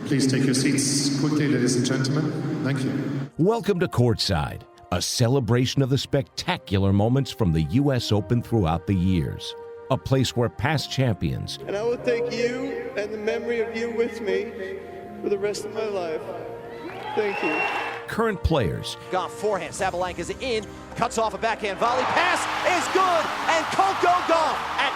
Please take your seats quickly, ladies and gentlemen. Thank you. Welcome to Courtside, a celebration of the spectacular moments from the U.S. Open throughout the years. A place where past champions... And I will take you and the memory of you with me for the rest of my life. Thank you. Current players... Goff forehand, Sabalenka's in, cuts off a backhand volley, pass is good, and Coco Gauff, at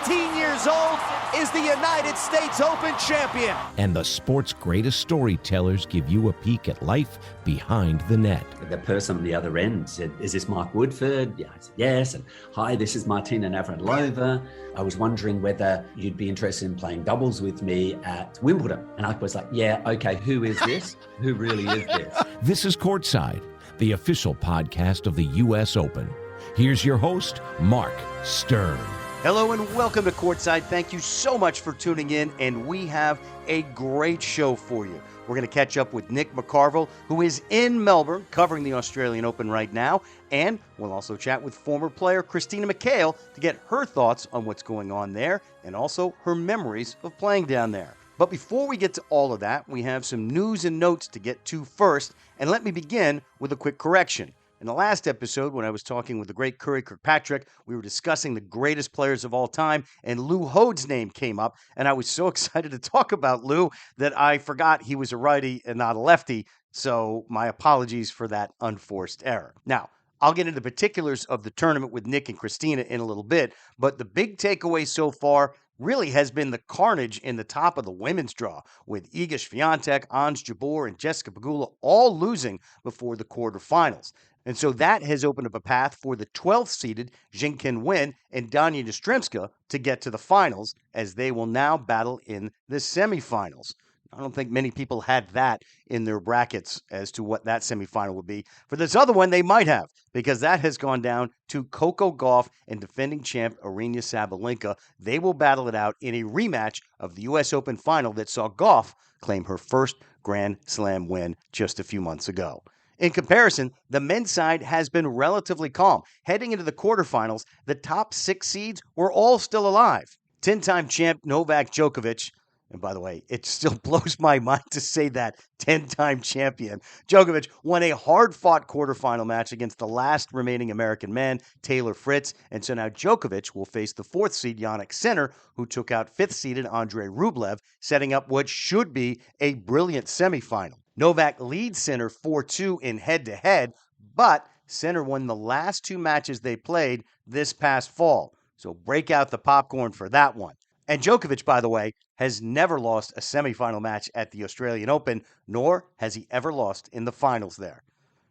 19 years old, is the United States Open champion. And the sport's greatest storytellers give you a peek at life behind the net. The person on the other end said, "Is this Mark Woodford?" Yeah, I said, yes. And "Hi, this is Martina Navratilova. I was wondering whether you'd be interested in playing doubles with me at Wimbledon." And I was like, yeah, okay, who is this? Who really is this? This is Courtside, the official podcast of the U.S. Open. Here's your host, Marc Stern. Hello and welcome to Courtside. Thank you so much for tuning in, and we have a great show for you. We're going to catch up with Nick McCarvel, who is in Melbourne covering the Australian Open right now, and we'll also chat with former player Christina McHale to get her thoughts on what's going on there and also her memories of playing down there. But before we get to all of that, we have some news and notes to get to first, and let me begin with a quick correction. In the last episode, when I was talking with the great Curry Kirkpatrick, we were discussing the greatest players of all time, and Lou Hode's name came up, and I was so excited to talk about Lou that I forgot he was a righty and not a lefty, so my apologies for that unforced error. Now, I'll get into the particulars of the tournament with Nick and Christina in a little bit, but the big takeaway so far really has been the carnage in the top of the women's draw, with Iga Swiatek, Ons Jabeur, and Jessica Pegula all losing before the quarterfinals. And so that has opened up a path for the 12th-seeded Jinkin Wen and Danya Yastremska to get to the finals, as they will now battle in the semifinals. I don't think many people had that in their brackets as to what that semifinal would be. For this other one, they might have, because that has gone down to Coco Gauff and defending champ Aryna Sabalenka. They will battle it out in a rematch of the U.S. Open final that saw Gauff claim her first Grand Slam win just a few months ago. In comparison, the men's side has been relatively calm. Heading into the quarterfinals, the top 6 seeds were all still alive. 10-time champ Novak Djokovic, and by the way, it still blows my mind to say that, 10-time champion Djokovic won a hard-fought quarterfinal match against the last remaining American man, Taylor Fritz, and so now Djokovic will face the 4th seed Jannik Sinner, who took out 5th-seeded Andrei Rublev, setting up what should be a brilliant semifinal. Novak leads Sinner 4-2 in head-to-head, but Sinner won the last 2 matches they played this past fall. So break out the popcorn for that one. And Djokovic, by the way, has never lost a semifinal match at the Australian Open, nor has he ever lost in the finals there.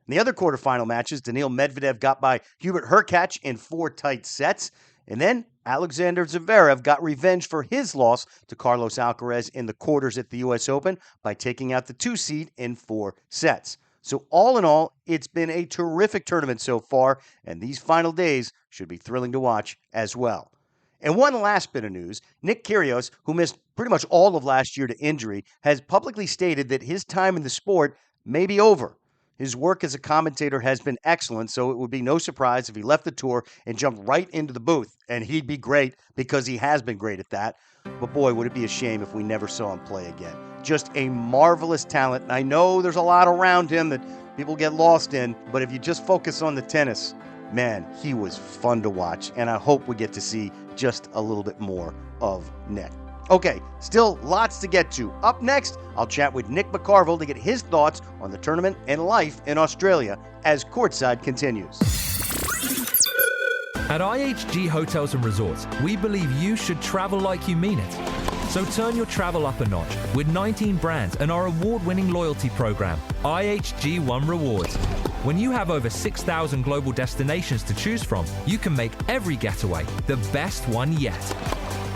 In the other quarterfinal matches, Daniil Medvedev got by Hubert Hurkacz in 4 tight sets, and then Alexander Zverev got revenge for his loss to Carlos Alcaraz in the quarters at the U.S. Open by taking out the 2 seed in 4 sets. So all in all, it's been a terrific tournament so far, and these final days should be thrilling to watch as well. And one last bit of news, Nick Kyrgios, who missed pretty much all of last year to injury, has publicly stated that his time in the sport may be over. His work as a commentator has been excellent, so it would be no surprise if he left the tour and jumped right into the booth. And he'd be great, because he has been great at that. But boy, would it be a shame if we never saw him play again. Just a marvelous talent. And I know there's a lot around him that people get lost in, but if you just focus on the tennis, man, he was fun to watch. And I hope we get to see just a little bit more of Nick. Okay, still lots to get to. Up next, I'll chat with Nick McCarvel to get his thoughts on the tournament and life in Australia as Courtside continues. At IHG Hotels and Resorts, we believe you should travel like you mean it. So turn your travel up a notch with 19 brands and our award-winning loyalty program, IHG One Rewards. When you have over 6,000 global destinations to choose from, you can make every getaway the best one yet.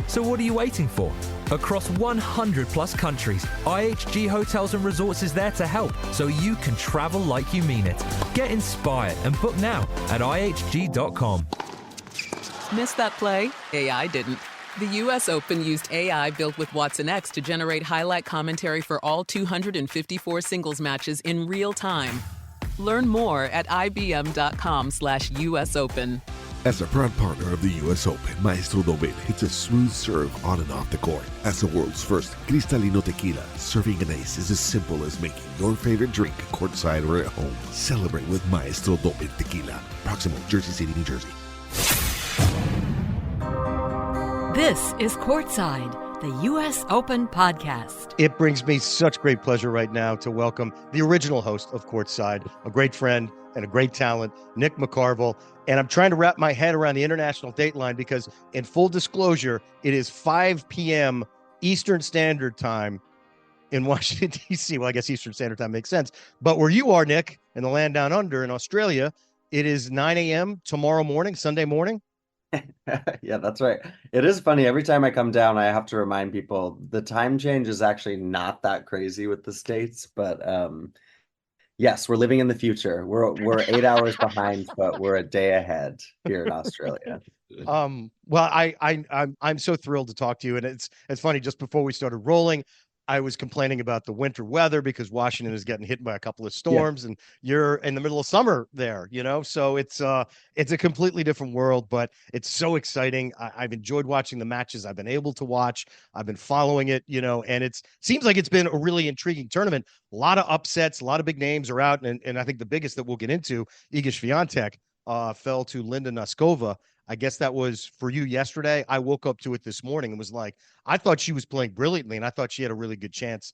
So what are you waiting for? Across 100 plus countries, IHG Hotels and Resorts is there to help so you can travel like you mean it. Get inspired and book now at ihg.com. Missed that play? AI didn't. The U.S. Open used AI built with Watson X to generate highlight commentary for all 254 singles matches in real time. Learn more at ibm.com/US Open. As a proud partner of the U.S. Open, Maestro Dobel hits a smooth serve on and off the court. As the world's first Cristalino tequila, serving an ace is as simple as making your favorite drink courtside or at home. Celebrate with Maestro Dobel tequila. Proximo, Jersey City, New Jersey. This is Courtside, the U.S. Open podcast. It brings me such great pleasure right now to welcome the original host of Courtside, a great friend and a great talent, Nick McCarvel. And I'm trying to wrap my head around the international date line because, in full disclosure, it is 5 p.m. Eastern Standard Time in Washington, D.C. Well, I guess Eastern Standard Time makes sense. But where you are, Nick, in the land down under in Australia, it is 9 a.m. tomorrow morning, Sunday morning. Yeah, that's right. It is funny. Every time I come down, I have to remind people the time change is actually not that crazy with the States, but yes, we're living in the future. We're 8 hours behind, but we're a day ahead here in Australia. Well, I'm so thrilled to talk to you, and it's funny. Just before we started rolling, I was complaining about the winter weather because Washington is getting hit by a couple of storms, and you're in the middle of summer there, so it's a completely different world, but it's so exciting. I've enjoyed watching the matches I've been able to watch. I've been following it, and it seems like it's been a really intriguing tournament. A lot of upsets, a lot of big names are out, and I think the biggest that we'll get into, Iga Swiatek fell to Linda Noskova. I guess that was for you yesterday. I woke up to it this morning and was like, I thought she was playing brilliantly, and I thought she had a really good chance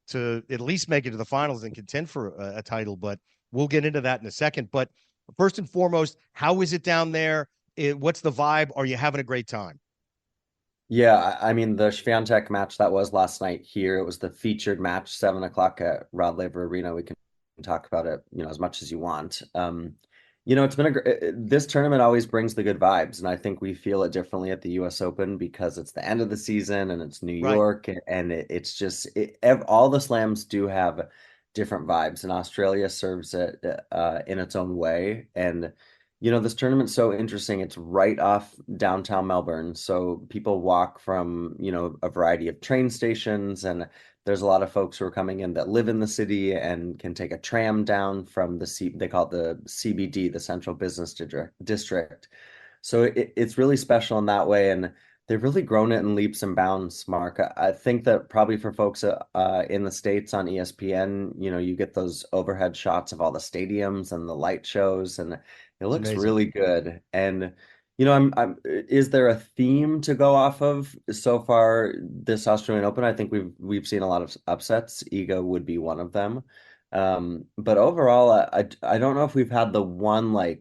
to at least make it to the finals and contend for a title. But we'll get into that in a second. But first and foremost, how is it down there? What's the vibe? Are you having a great time? Yeah, I mean, the Swiatek match that was last night here, it was the featured match, 7 o'clock at Rod Laver Arena. We can talk about it, as much as you want. It's been this tournament always brings the good vibes, and I think we feel it differently at the U.S. Open because it's the end of the season and it's New York, and it's just all the slams do have different vibes, and Australia serves it in its own way. And this tournament's so interesting. It's right off downtown Melbourne, so people walk from a variety of train stations, and there's a lot of folks who are coming in that live in the city and can take a tram down from they call it the CBD, the Central Business District. So it's really special in that way, and they've really grown it in leaps and bounds, Mark. I think that probably for folks in the States on ESPN, you get those overhead shots of all the stadiums and the light shows, and it looks really good. And is there a theme to go off of so far this Australian Open? I think we've seen a lot of upsets. Iga would be one of them. But overall, I don't know if we've had the one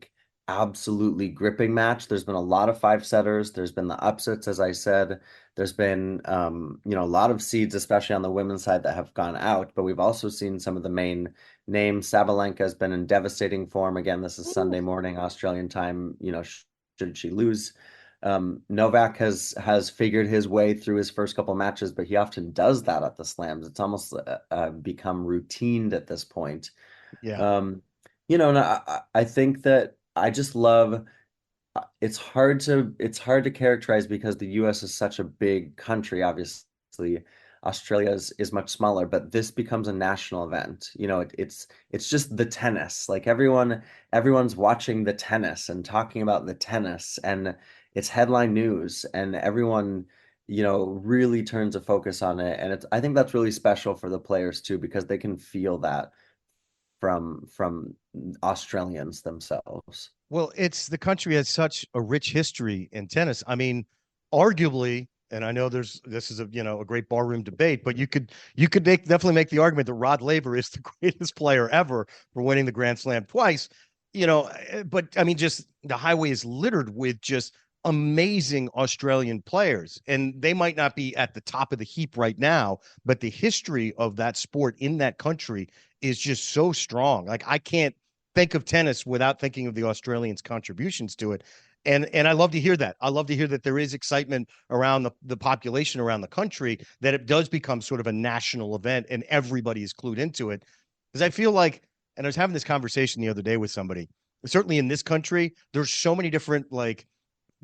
absolutely gripping match. There's been a lot of 5-setters. There's been the upsets, as I said. There's been a lot of seeds, especially on the women's side, that have gone out. But we've also seen some of the main names. Sabalenka has been in devastating form. Again, this is Sunday morning Australian time. Should she lose? Novak has figured his way through his first couple matches, but he often does that at the slams. It's almost become routine at this point. Yeah. And I think that I just love. It's hard to characterize because the U.S. is such a big country. Obviously, Australia is much smaller, but this becomes a national event. It's just the tennis. Everyone's watching the tennis and talking about the tennis, and it's headline news, and everyone, really turns a focus on it. And I think that's really special for the players too, because they can feel that from Australians themselves. Well, the country has such a rich history in tennis. I mean, arguably, and I know this is a great barroom debate, but you could definitely make the argument that Rod Laver is the greatest player ever for winning the Grand Slam twice. But I mean, just the highway is littered with just amazing Australian players, and they might not be at the top of the heap right now, but the history of that sport in that country is just so strong. I can't think of tennis without thinking of the Australians' contributions to it. And I love to hear that. I love to hear that there is excitement around the population around the country, that it does become sort of a national event and everybody is clued into it. Because I feel like, and I was having this conversation the other day with somebody, certainly in this country, there's so many different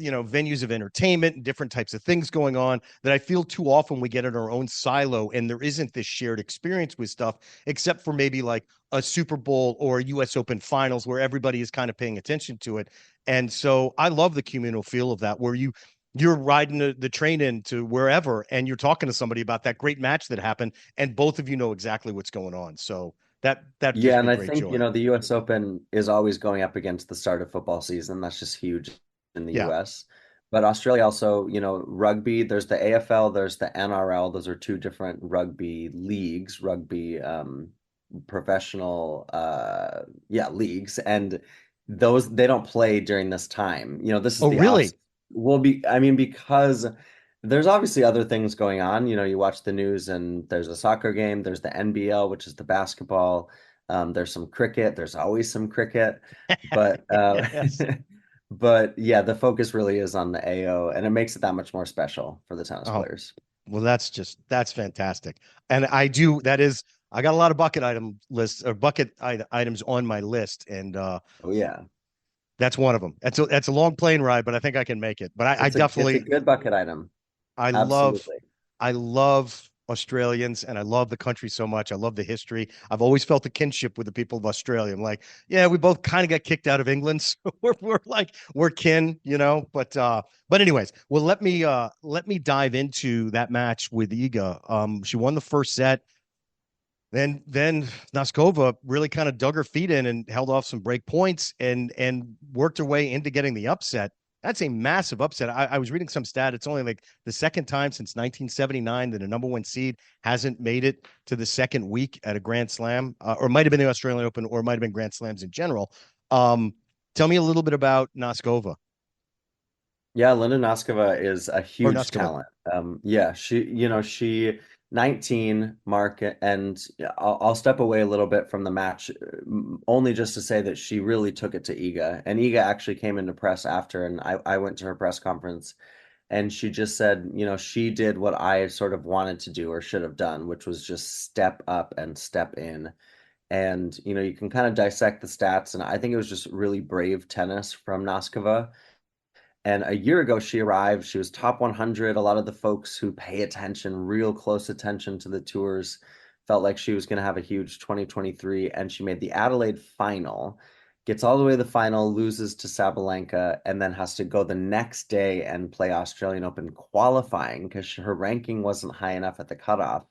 venues of entertainment and different types of things going on that I feel too often we get in our own silo and there isn't this shared experience with stuff, except for maybe like a Super Bowl or a US Open finals where everybody is kind of paying attention to it. And so I love the communal feel of that, where you're riding the train into wherever and you're talking to somebody about that great match that happened and both of you know exactly what's going on. So that gives Yeah, me and I great think, joy. the US Open is always going up against the start of football season. That's just huge in the Yeah. US. But Australia also, rugby, there's the AFL, there's the NRL. Those are two different rugby leagues, rugby professional leagues. And those they don't play during this time. This is Oh, the really? off because there's obviously other things going on. You watch the news and there's a soccer game, there's the NBL, which is the basketball. There's some cricket, there's always some cricket, but Yes. but yeah, the focus really is on the AO, and it makes it that much more special for the tennis Oh, players. well, that's fantastic. And I got a lot of bucket items on my list. And Oh yeah, that's one of them. That's a long plane ride, but I think I can make it. But I it's a definitely, good bucket item. I love, Absolutely. I love Australians and I love the country so much. I love the history. I've always felt a kinship with the people of Australia. I'm like, yeah, we both kind of got kicked out of England, so we're kin, But anyways, well, let me dive into that match with Iga. She won the first set. Then Noskova really kind of dug her feet in and held off some break points and worked her way into getting the upset. That's a massive upset. I was reading some stat. It's only like the second time since 1979 that a number one seed hasn't made it to the second week at a Grand Slam, or it might have been the Australian Open, or it might have been Grand Slams in general. Tell me a little bit about Noskova Yeah, Linda Noskova is a or huge Noskova. talent. Yeah, she 19, Mark, and yeah, I'll step away a little bit from the match, only just to say that she really took it to Iga, and Iga actually came into press after, and I went to her press conference, and she just said, she did what I sort of wanted to do or should have done, which was just step up and step in. And you can kind of dissect the stats, and I think it was just really brave tennis from Noskova. And a year ago, she arrived. She was top 100. A lot of the folks who pay attention, real close attention to the tours, felt like she was going to have a huge 2023. And she made the Adelaide final, gets all the way to the final, loses to Sabalenka, and then has to go the next day and play Australian Open qualifying because her ranking wasn't high enough at the cutoff.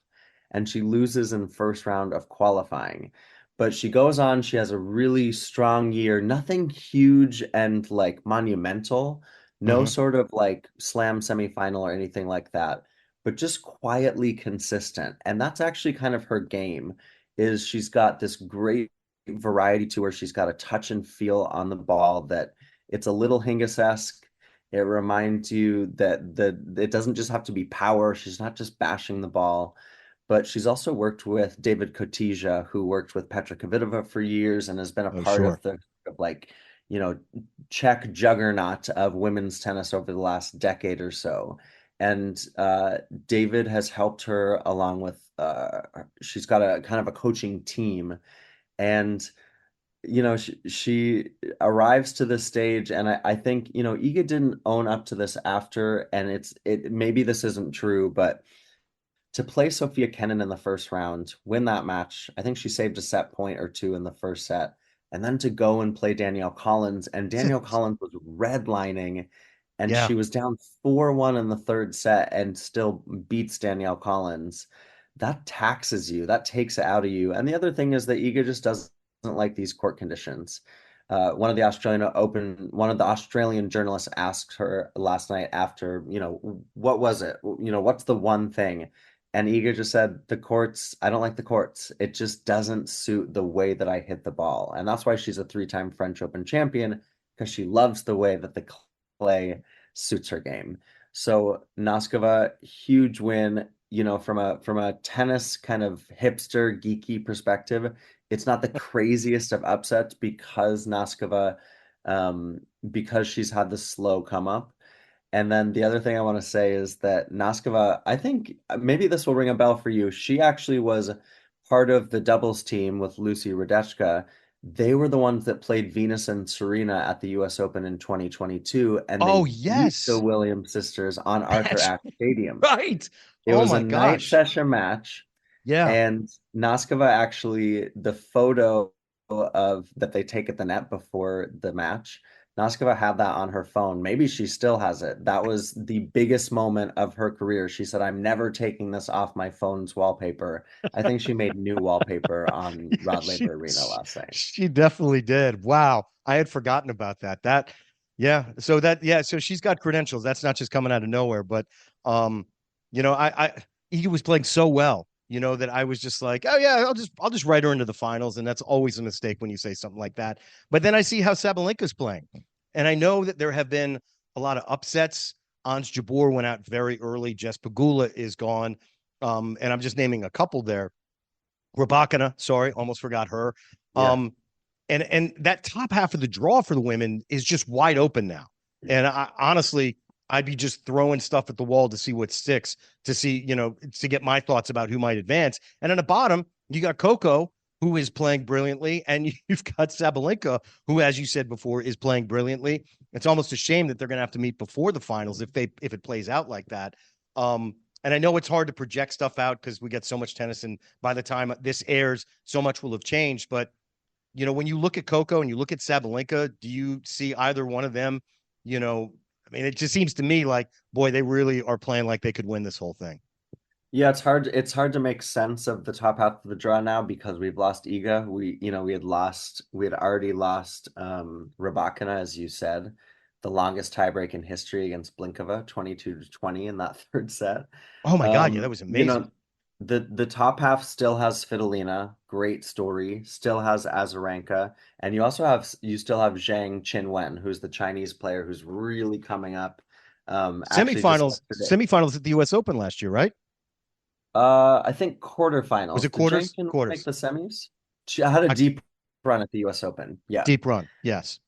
And she loses in first round of qualifying. But she goes on, she has a really strong year, nothing huge and like monumental, no Mm-hmm. sort of like slam semifinal or anything like that, but just quietly consistent. And that's actually kind of her game, is she's got this great variety to her. She's got a touch and feel on the ball that it's a little Hingis-esque. It reminds you that it doesn't just have to be power. She's not just bashing the ball, but she's also worked with David Kotija, who worked with Petra Kvitova for years and has been a Oh, part sure. of the Czech juggernaut of women's tennis over the last decade or so. And David has helped her along with, she's got a kind of a coaching team. And, she arrives to this stage. And I think, Iga didn't own up to this after. And maybe this isn't true, but to play Sophia Kenin in the first round, win that match, I think she saved a set point or two in the first set, and then to go and play Danielle Collins, and Danielle Collins was redlining, and Yeah. she was down 4-1 in the third set and still beats Danielle Collins. That taxes you, that takes it out of you. And the other thing is that Iga just doesn't like these court conditions. One of the Australian journalists asked her last night after, what was it? What's the one thing? And Iga just said, the courts, I don't like the courts. It just doesn't suit the way that I hit the ball. And that's why she's a 3-time French Open champion, because she loves the way that the clay suits her game. So Noskova, huge win, from a tennis kind of hipster geeky perspective. It's not the craziest of upsets because Noskova, because she's had the slow come up. And then the other thing I want to say is that Noskova, I think maybe this will ring a bell for you. She actually was part of the doubles team with Lucy Radechka They were the ones that played Venus and Serena at the US Open in 2022, and Oh, they beat the yes. Williams sisters on Arthur That's Ashe Stadium. right. It Oh was a my night gosh. session match, Yeah. and Noskova actually, the photo of that they take at the net before the match, Noskova had that on her phone. Maybe she still has it. That was the biggest moment of her career. She said, "I'm never taking this off my phone's wallpaper." I think she made new wallpaper on Yeah, Rod Laver Arena last night. she definitely did. Wow. I had forgotten about that. Yeah. So she's got credentials. That's not just coming out of nowhere, but um, he was playing so well, that I was just like, oh yeah, I'll just write her into the finals. And that's always a mistake when you say something like that. But then I see how Sabalenka's playing. And I know that there have been a lot of upsets. Ons Jabeur went out very early. Jess Pegula is gone. And I'm just naming a couple there. Rybakina, sorry, almost forgot her. Yeah. And that top half of the draw for the women is just wide open now. And honestly, I'd be just throwing stuff at the wall to see what sticks, to see, to get my thoughts about who might advance. And on the bottom, you got Coco, who is playing brilliantly, and you've got Sabalenka, who, as you said before, is playing brilliantly. It's almost a shame that they're going to have to meet before the finals if it plays out like that. And I know it's hard to project stuff out because we get so much tennis, and by the time this airs, so much will have changed. But when you look at Coco and you look at Sabalenka, do you see either one of them? It just seems to me like, boy, they really are playing like they could win this whole thing. Yeah, it's hard. It's hard to make sense of the top half of the draw now because we've lost Iga. We had already lost Rybakina, as you said, the longest tiebreak in history against Blinkova, 22-20 in that third set. Oh my God, yeah, that was amazing. The top half still has Svitolina, great story, still has Azarenka, and you still have Zhang Qinwen, who's the Chinese player who's really coming up. Semifinals at the US Open last year, right? I think quarterfinals. Was it Did quarters? Zhang Qinwen Quarters. make the semis? She had a deep run at the US Open. Yeah. Deep run, yes.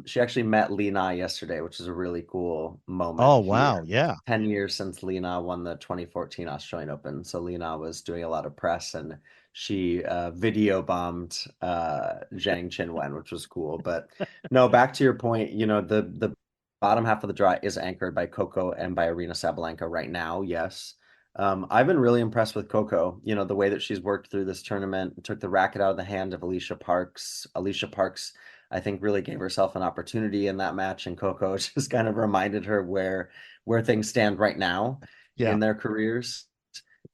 She actually met Li Na yesterday, which is a really cool moment. Oh, wow. Yeah. 10 years since Li Na won the 2014 Australian Open. So Li Na was doing a lot of press and she video bombed Zhang Qinwen, which was cool. But no, back to your point, the bottom half of the draw is anchored by Coco and by Aryna Sabalenka right now. Yes. I've been really impressed with Coco, the way that she's worked through this tournament, took the racket out of the hand of Alicia Parks. Alicia Parks, I think, really gave herself an opportunity in that match, and Coco just kind of reminded her where things stand right now in their careers.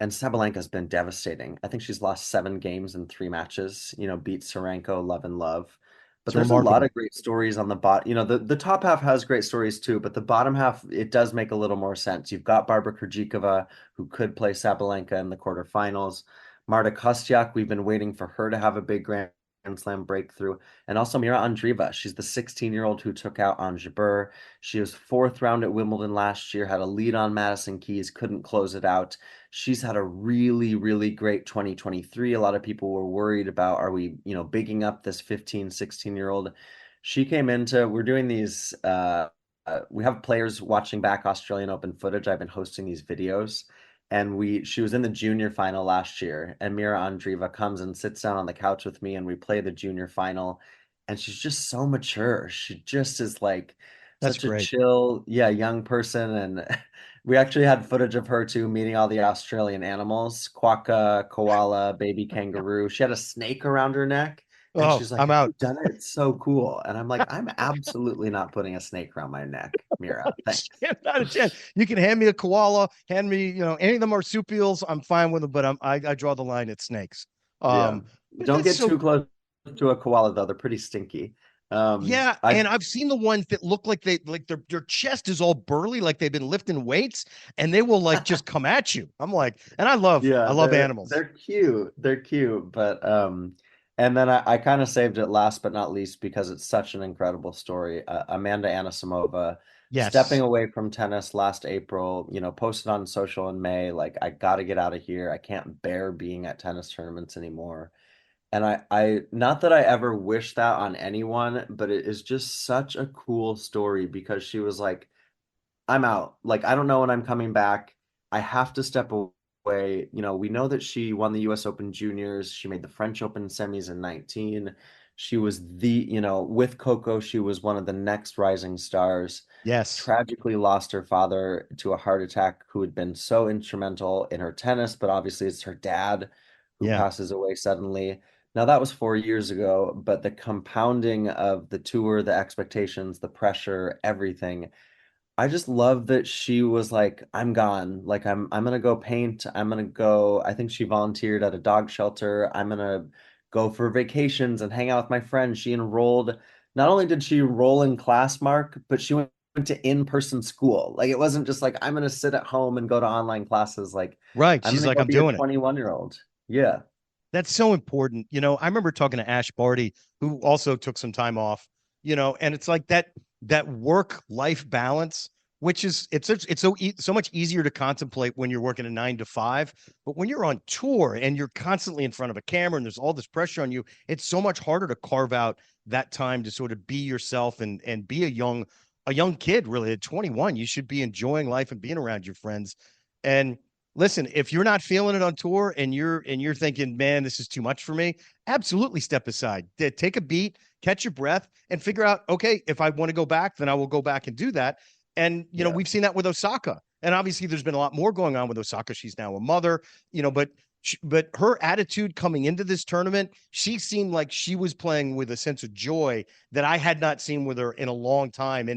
And Sabalenka's been devastating. I think she's lost 7 games in 3 matches, beat Serenko, love and love. But there's remarkable. A lot of great stories on the bottom. The top half has great stories too, but the bottom half, it does make a little more sense. You've got Barbara Krejcikova, who could play Sabalenka in the quarterfinals. Marta Kostyuk, we've been waiting for her to have a big Grand Slam breakthrough. And also Mira Andreeva. She's the 16-year-old who took out Ons Jabeur. She was 4th round at Wimbledon last year, had a lead on Madison Keys, couldn't close it out. She's had a really, really great 2023. A lot of people were worried about, are we, bigging up this 15, 16-year-old? She came we're doing these, we have players watching back Australian Open footage. I've been hosting these videos. And she was in the junior final last year, and Mira Andreeva comes and sits down on the couch with me, and we play the junior final. And she's just so mature. She just is like such a chill, young person. And we actually had footage of her too, meeting all the Australian animals, quokka, koala, baby kangaroo. She had a snake around her neck. And she's like, I'm out. Done it. It's so cool. And I'm like, I'm absolutely not putting a snake around my neck, Mira. Thanks. Not a chance. You can hand me a koala, hand me, any of the marsupials. I'm fine with them, but I draw the line at snakes. Don't get too close to a koala though. They're pretty stinky. And I've seen the ones that look like their chest is all burly, like they've been lifting weights, and they will just come at you. I'm like, and I love animals. They're cute. But and then I kind of saved it last but not least because it's such an incredible story. Amanda Anisimova, stepping away from tennis last April, posted on social in May, like, I got to get out of here. I can't bear being at tennis tournaments anymore. And I not that I ever wish that on anyone, but it is just such a cool story because she was like, I'm out. Like, I don't know when I'm coming back. I have to step way. We know that she won the US Open Juniors. She made the French Open semis in 19. She was with Coco, she was one of the next rising stars. Yes. Tragically lost her father to a heart attack, who had been so instrumental in her tennis, but obviously it's her dad who passes away suddenly. Now, that was 4 years ago, but the compounding of the tour, the expectations, the pressure, everything. I just love that she was like, I'm gone. Like, I'm gonna go paint. I'm gonna go. I think she volunteered at a dog shelter. I'm gonna go for vacations and hang out with my friends. She enrolled. Not only did she enroll in class, Mark, but she went to in-person school. Like, it wasn't just like, I'm gonna sit at home and go to online classes. Like, Right. I'm She's gonna like, go I'm be a doing it. 21-year-old. Yeah. That's so important. I remember talking to Ash Barty, who also took some time off, and it's like that work-life balance, which is it's so much easier to contemplate when you're working a 9 to 5, but when you're on tour and you're constantly in front of a camera and there's all this pressure on you, it's so much harder to carve out that time to sort of be yourself and be a young kid. Really, at 21, you should be enjoying life and being around your friends. And listen, if you're not feeling it on tour and you're thinking, man, this is too much for me, absolutely step aside. Take a beat, catch your breath, and figure out, okay, if I want to go back, then I will go back and do that. And we've seen that with Osaka. And obviously there's been a lot more going on with Osaka. She's now a mother, but her attitude coming into this tournament, she seemed like she was playing with a sense of joy that I had not seen with her in a long time.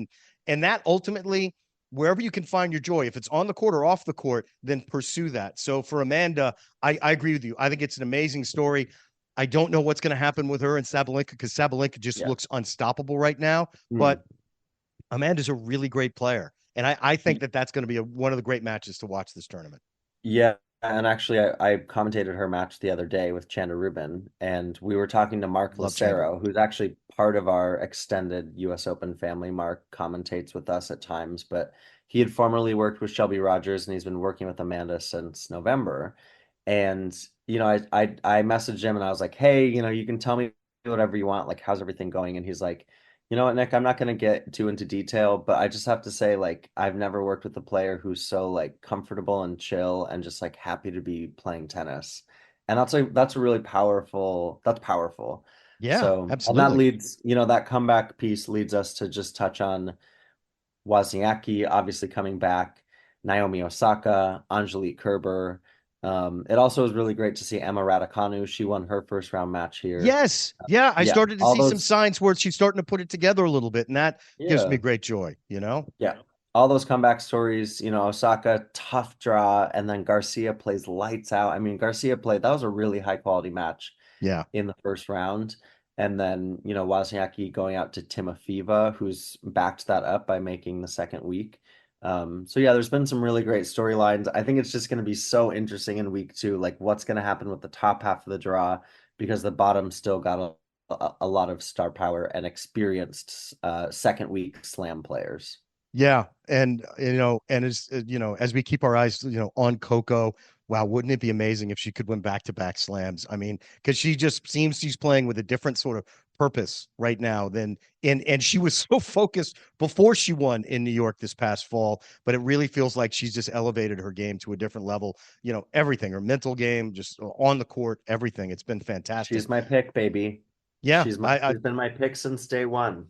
And that ultimately, wherever you can find your joy, if it's on the court or off the court, then pursue that. So for Amanda, I agree with you. I think it's an amazing story. I don't know what's going to happen with her and Sabalenka, because Sabalenka just looks unstoppable right now. But Amanda's a really great player. And I think that's going to be one of the great matches to watch this tournament. Yeah, and actually, I commentated her match the other day with Chanda Rubin, and we were talking to Marc Lucero, who's actually part of our extended US Open family. Marc commentates with us at times, but he had formerly worked with Shelby Rogers, and he's been working with Amanda since November. And I messaged him and I was like, hey, you can tell me whatever you want. Like, how's everything going? And he's like, you know what, Nick, I'm not going to get too into detail, but I just have to say, like, I've never worked with a player who's so like comfortable and chill and just like happy to be playing tennis. And that's a really powerful, that's powerful. Yeah, So, absolutely. and that leads, that comeback piece leads us to just touch on Wozniacki obviously coming back, Naomi Osaka, Angelique Kerber. It also was really great to see Emma Raducanu. She won her first round match here. Yes. Yeah. I started to see some signs where she's starting to put it together a little bit. And that gives me great joy, Yeah. All those comeback stories, Osaka, tough draw, and then Garcia plays lights out. I mean, Garcia that was a really high quality match in the first round. And then, Wozniacki going out to Timofeva, who's backed that up by making the second week. So yeah, there's been some really great storylines. I think it's just going to be so interesting in week 2, like what's going to happen with the top half of the draw, because the bottom still got a lot of star power and experienced second week slam players. Yeah. And, as we keep our eyes, on Coco, wow, wouldn't it be amazing if she could win back-to-back slams? I mean, because she just seems she's playing with a different sort of purpose right now and she was so focused before she won in New York this past fall, but it really feels like she's just elevated her game to a different level. Everything, her mental game, just on the court, everything. It's been fantastic. She's my pick, baby. Yeah. She's been my pick since day one.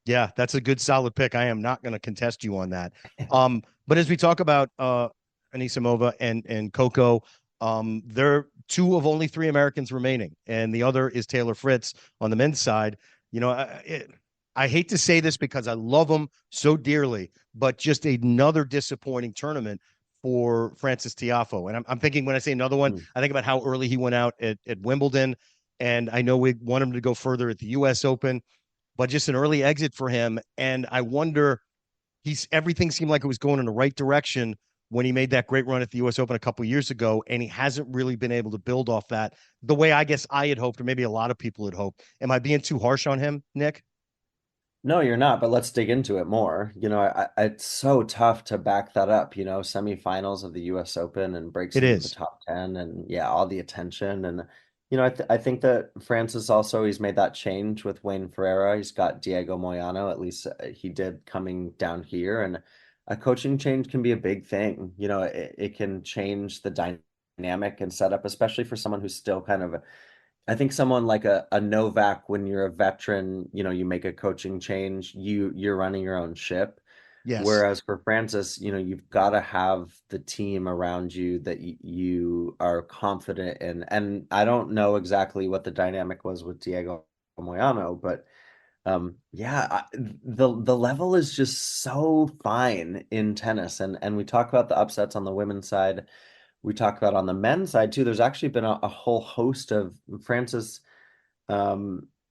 Yeah, that's a good solid pick. I am not going to contest you on that. But as we talk about Anisimova and Coco, they're 2 of only 3 Americans remaining, and the other is Taylor Fritz on the men's side. I hate to say this because I love him so dearly, but just another disappointing tournament for Francis Tiafoe. And I'm thinking, when I say another one, I think about how early he went out at Wimbledon, and I know we want him to go further at the US Open, but just an early exit for him. And I wonder, everything seemed like it was going in the right direction when he made that great run at the US Open a couple of years ago, and he hasn't really been able to build off that the way I guess I had hoped, or maybe a lot of people had hoped. Am I being too harsh on him, Nick? No, you're not, but let's dig into it more. It's so tough to back that up, semifinals of the US Open and breaks into the top 10 and all the attention. And, I think that Francis also, he's made that change with Wayne Ferreira. He's got Diego Moyano, at least he did coming down here. And a coaching change can be a big thing. It can change the dynamic and setup, especially for someone who's still kind of, I think someone like a Novak, when you're a veteran, you make a coaching change, you're running your own ship. Yes. Whereas for Francis, you've got to have the team around you that you are confident in. And I don't know exactly what the dynamic was with Diego Moyano, but the level is just so fine in tennis. And we talk about the upsets on the women's side. We talk about on the men's side too. There's actually been a whole host of Francis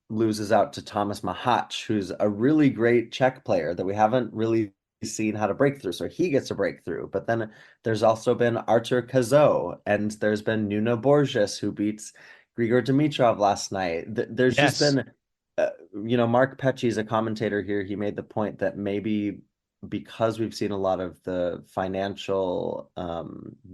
loses out to Thomas Mahac, who's a really great Czech player that we haven't really seen how to break through. So he gets a breakthrough. But then there's also been Artur Cazot, and there's been Nuno Borges, who beats Grigor Dimitrov last night. There's just been, Marc Pecci is a commentator here. He made the point that maybe because we've seen a lot of the financial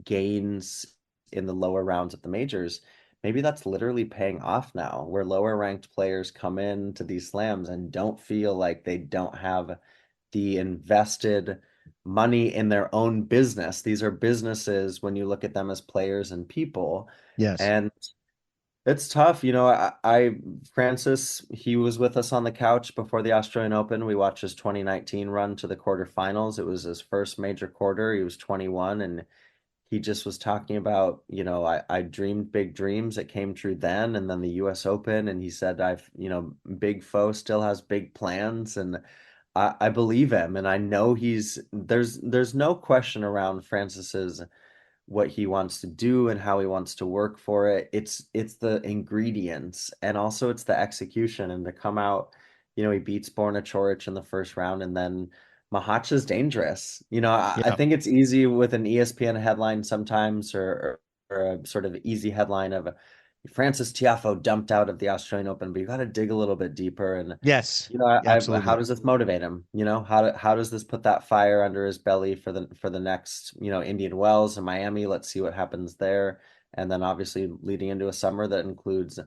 gains in the lower rounds of the majors, maybe that's literally paying off now, where lower ranked players come into these slams and don't feel like they don't have the invested money in their own business. These are businesses when you look at them as players and people. Yes. And it's tough. Francis, he was with us on the couch before the Australian Open. We watched his 2019 run to the quarterfinals. It was his first major quarter. He was 21, and he just was talking about, I dreamed big dreams. It came true then. And then the US Open. And he said, Big Foe still has big plans. And I believe him. And I know there's no question around Francis's what he wants to do and how he wants to work for it. It's the ingredients, and also it's the execution. And to come out, he beats Borna Coric in the first round, and then Mahac is dangerous. I think it's easy with an ESPN headline sometimes, or a sort of easy headline of Francis Tiafoe dumped out of the Australian Open, but you got to dig a little bit deeper. And yes, absolutely. How does this motivate him? How does this put that fire under his belly for the next, Indian Wells and Miami? Let's see what happens there. And then obviously leading into a summer that includes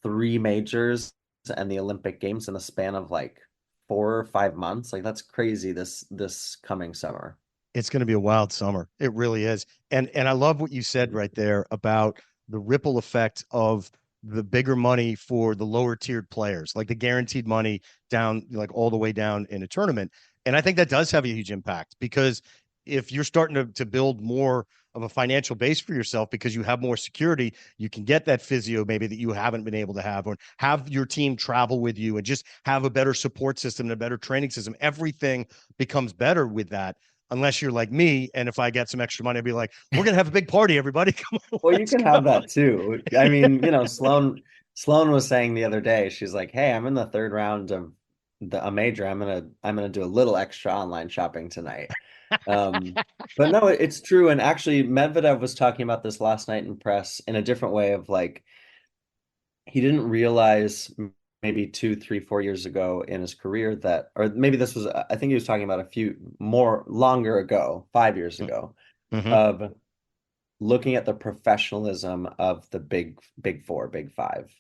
3 majors and the Olympic Games in the span of like 4 or 5 months. Like, that's crazy this coming summer. It's going to be a wild summer. It really is. And I love what you said right there about the ripple effect of the bigger money for the lower tiered players, like the guaranteed money down, like all the way down in a tournament. And I think that does have a huge impact, because if you're starting to build more of a financial base for yourself because you have more security, you can get that physio maybe that you haven't been able to have, or have your team travel with you and just have a better support system and a better training system. Everything becomes better with that. Unless you're like me, and if I get some extra money, I'd be like, we're going to have a big party, everybody. Come on, well, you can have that too. I mean, Sloan was saying the other day, she's like, hey, I'm in the 3rd round of a major. I'm gonna do a little extra online shopping tonight. But no, it's true. And actually, Medvedev was talking about this last night in press in a different way of like, he didn't realize maybe 2, 3, 4 years ago in his career that, or maybe this was, I think he was talking about a few more longer ago, 5 years ago, of looking at the professionalism of the big 4, big 5,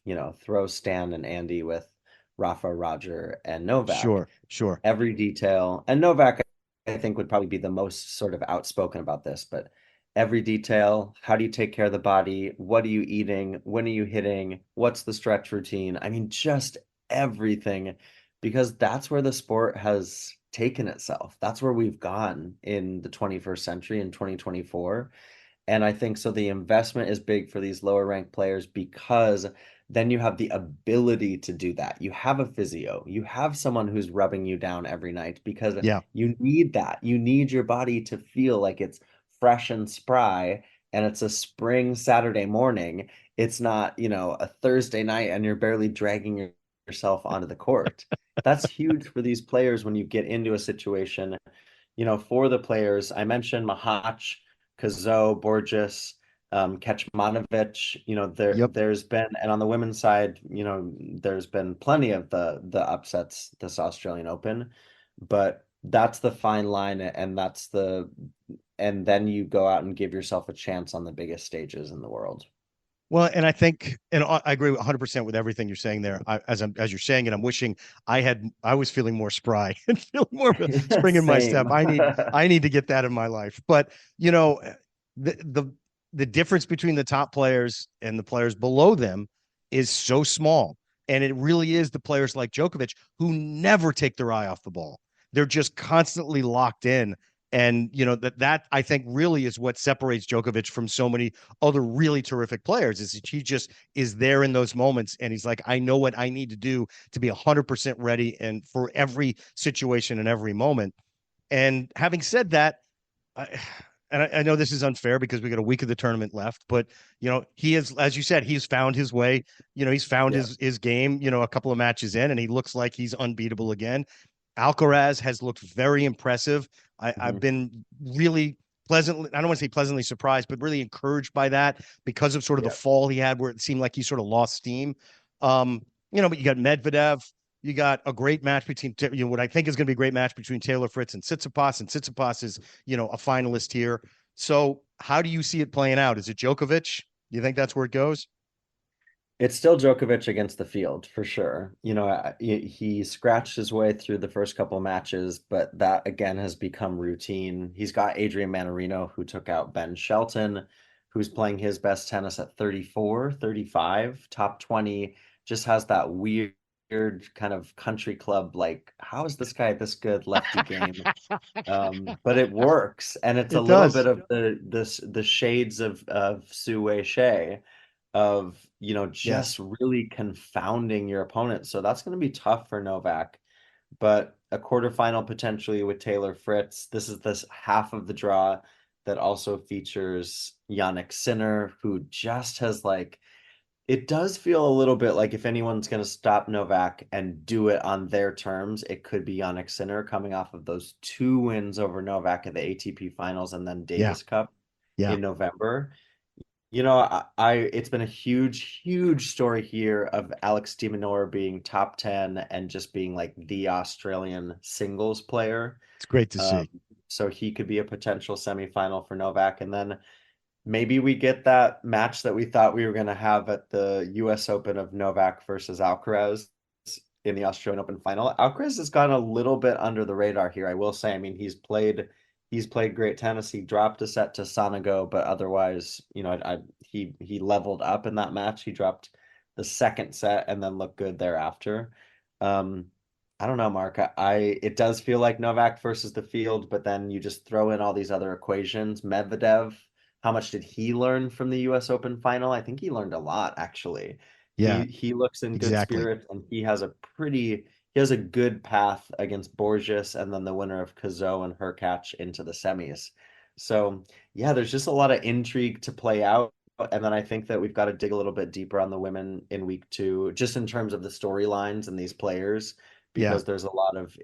throw Stan and Andy with Rafa, Roger, and Novak. Sure. Every detail. And Novak, I think, would probably be the most sort of outspoken about this, but every detail. How do you take care of the body? What are you eating? When are you hitting? What's the stretch routine? I mean, just everything, because that's where the sport has taken itself. That's where we've gone in the 21st century in 2024. And I think so the investment is big for these lower ranked players, because then you have the ability to do that. You have a physio, you have someone who's rubbing you down every night, because you need that. You need your body to feel like it's fresh and spry, and it's a spring Saturday morning. It's not, a Thursday night and you're barely dragging yourself onto the court. That's huge for these players when you get into a situation, for the players. I mentioned Mahac, Cazot, Borges, Kecmanovic, there's been, and on the women's side, there's been plenty of the upsets this Australian Open, but that's the fine line, and then you go out and give yourself a chance on the biggest stages in the world. Well, and I think, and I agree 100% with everything you're saying there. As you're saying it, I'm wishing I was feeling more spry and feeling more of a spring in my step. I need to get that in my life. But the the difference between the top players and the players below them is so small. And it really is the players like Djokovic who never take their eye off the ball. They're just constantly locked in. And, that I think really is what separates Djokovic from so many other really terrific players is he just is there in those moments. And he's like, I know what I need to do to be 100% ready and for every situation and every moment. And having said that, I know this is unfair because we got a week of the tournament left, but he is, as you said, he's found his way. He's found his game. A couple of matches in, and he looks like he's unbeatable again. Alcaraz has looked very impressive. I've been really pleasantly, I don't want to say pleasantly surprised, but really encouraged by that because of sort of the fall he had where it seemed like he sort of lost steam. But you got Medvedev. You got a great match between, what I think is going to be a great match between Taylor Fritz and Tsitsipas is, a finalist here. So how do you see it playing out? Is it Djokovic? Do you think that's where it goes? It's still Djokovic against the field for sure. He scratched his way through the first couple of matches, but that again has become routine. He's got Adrian Manarino, who took out Ben Shelton, who's playing his best tennis at 34, 35, top 20, just has that weird kind of country club, like, how is this guy this good lefty game? But it works. And it's a little bit of the shades of Su Wei Shea of, just really confounding your opponent. So that's going to be tough for Novak. But a quarterfinal potentially with Taylor Fritz. This is this half of the draw that also features Jannik Sinner, who just has it does feel a little bit like if anyone's going to stop Novak and do it on their terms, it could be Jannik Sinner coming off of those 2 wins over Novak at the ATP finals and then Davis Cup in November. It's been a huge, huge story here of Alex de Minaur being top 10 and just being the Australian singles player. It's great to see. So he could be a potential semifinal for Novak. And then maybe we get that match that we thought we were going to have at the US Open of Novak versus Alcaraz in the Australian Open final. Alcaraz has gone a little bit under the radar here, I will say. I mean, he's played great tennis. He dropped a set to Sonego, but otherwise, he leveled up in that match. He dropped the second set and then looked good thereafter. I don't know, Mark. It does feel like Novak versus the field, but then you just throw in all these other equations. Medvedev, how much did he learn from the US Open final? I think he learned a lot, actually. Yeah, he looks in good spirits, and he has a good path against Borges and then the winner of Cazot and Hurkacz into the semis. So yeah, there's just a lot of intrigue to play out. And then I think that we've got to dig a little bit deeper on the women in week 2, just in terms of the storylines and these players, because there's a lot of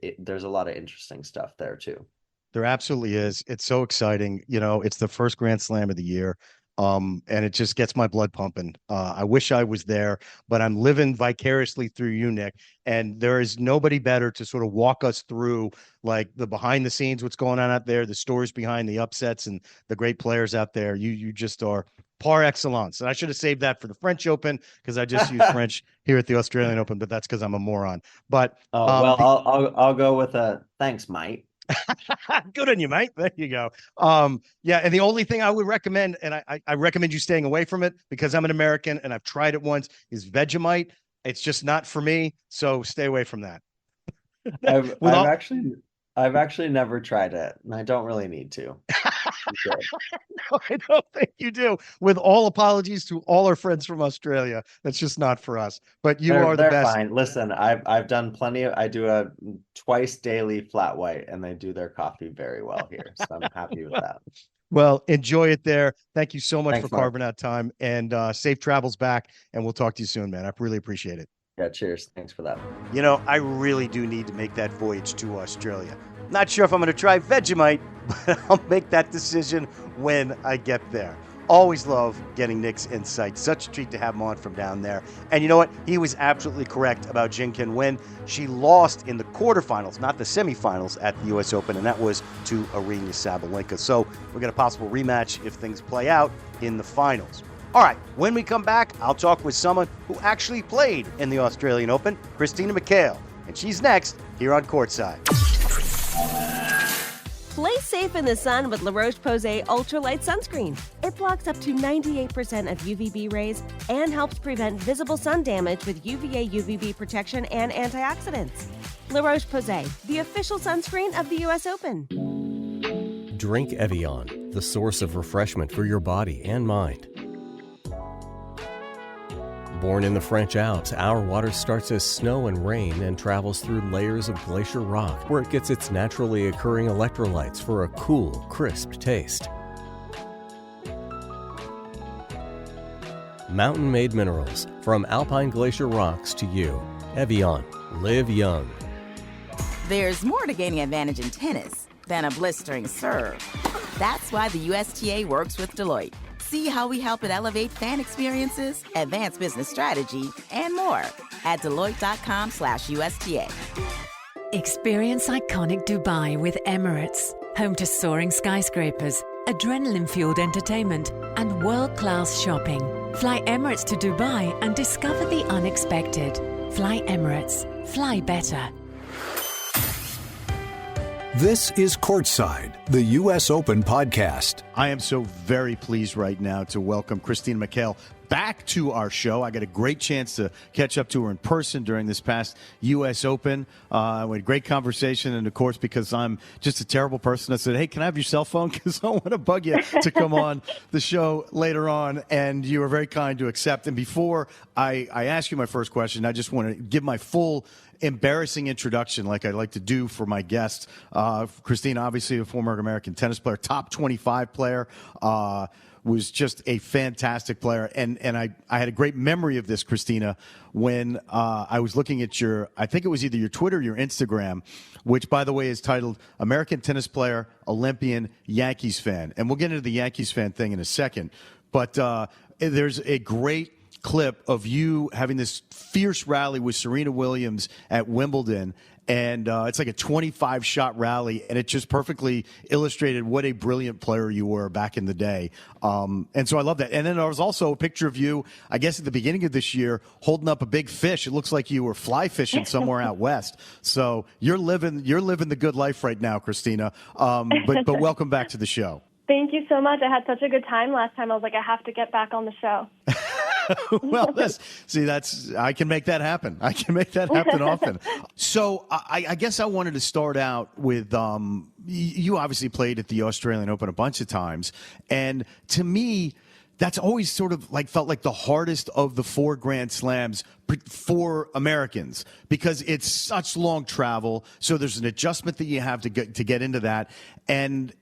interesting stuff there too. There absolutely is. It's so exciting. It's the first Grand Slam of the year. And it just gets my blood pumping. I wish I was there, but I'm living vicariously through you, Nick. And there is nobody better to sort of walk us through the behind the scenes, what's going on out there, the stories behind the upsets and the great players out there. You just are par excellence. And I should have saved that for the French Open because I just use French here at the Australian Open, but that's because I'm a moron. But I'll go with a thanks, mate. Good on you, mate. There you go. And the only thing I would recommend, and I recommend you staying away from it because I'm an American and I've tried it once, is Vegemite. It's just not for me, so stay away from that. I've actually never tried it, and I don't really need to. No, I don't think you do. With all apologies to all our friends from Australia, that's just not for us. But they're the best. Fine. Listen, I've done plenty of. I do a twice daily flat white, and they do their coffee very well here, so I'm happy with that. Well, enjoy it there. Thank you so much Thanks, for carving out time, and safe travels back. And we'll talk to you soon, man. I really appreciate it. Yeah, cheers. Thanks for that. I really do need to make that voyage to Australia. Not sure if I'm going to try Vegemite, but I'll make that decision when I get there. Always love getting Nick's insights. Such a treat to have him on from down there. And you know what? He was absolutely correct about Jin Kin Wen. She lost in the quarterfinals, not the semifinals at the U.S. Open, and that was to Aryna Sabalenka. So we got a possible rematch if things play out in the finals. All right, when we come back, I'll talk with someone who actually played in the Australian Open, Christina McHale. And she's next here on Courtside. Play safe in the sun with La Roche-Posay Ultralight Sunscreen. It blocks up to 98% of UVB rays and helps prevent visible sun damage with UVA UVB protection and antioxidants. La Roche-Posay, the official sunscreen of the U.S. Open. Drink Evian, the source of refreshment for your body and mind. Born in the French Alps, our water starts as snow and rain and travels through layers of glacier rock, where it gets its naturally occurring electrolytes for a cool, crisp taste. Mountain-made minerals, from alpine glacier rocks to you. Evian. Live young. There's more to gaining advantage in tennis than a blistering serve. That's why the USTA works with Deloitte. See how we help it elevate fan experiences, advance business strategy, and more at Deloitte.com/USTA. Experience iconic Dubai with Emirates, home to soaring skyscrapers, adrenaline-fueled entertainment, and world-class shopping. Fly Emirates to Dubai and discover the unexpected. Fly Emirates. Fly better. This is Courtside, the U.S. Open podcast. I am so very pleased right now to welcome Christina McHale back to our show. I got a great chance to catch up to her in person during this past U.S. Open. We had a great conversation, and of course, because I'm just a terrible person, I said, hey, can I have your cell phone? Because I want to bug you to come on the show later on, and you were very kind to accept. And before I ask you my first question, I just want to give my full embarrassing introduction like I like to do for my guests. Christina, obviously a former American tennis player, top 25 player, was just a fantastic player. And I had a great memory of this, Christina, when I was looking at I think it was either your Twitter or your Instagram, which, by the way, is titled American Tennis Player, Olympian, Yankees Fan. And we'll get into the Yankees fan thing in a second. But there's a great clip of you having this fierce rally with Serena Williams at Wimbledon, and it's like a 25-shot rally, and it just perfectly illustrated what a brilliant player you were back in the day. And so I love that. And then there was also a picture of you, I guess at the beginning of this year, holding up a big fish. It looks like you were fly fishing somewhere out west. So you're living the good life right now, Christina. But welcome back to the show. Thank you so much. I had such a good time last time. I was like, I have to get back on the show. Well, I can make that happen. I can make that happen often. So I guess I wanted to start out with, you obviously played at the Australian Open a bunch of times. And to me, that's always sort of felt like the hardest of the 4 Grand Slams for Americans, because it's such long travel. So there's an adjustment that you have to get into that. And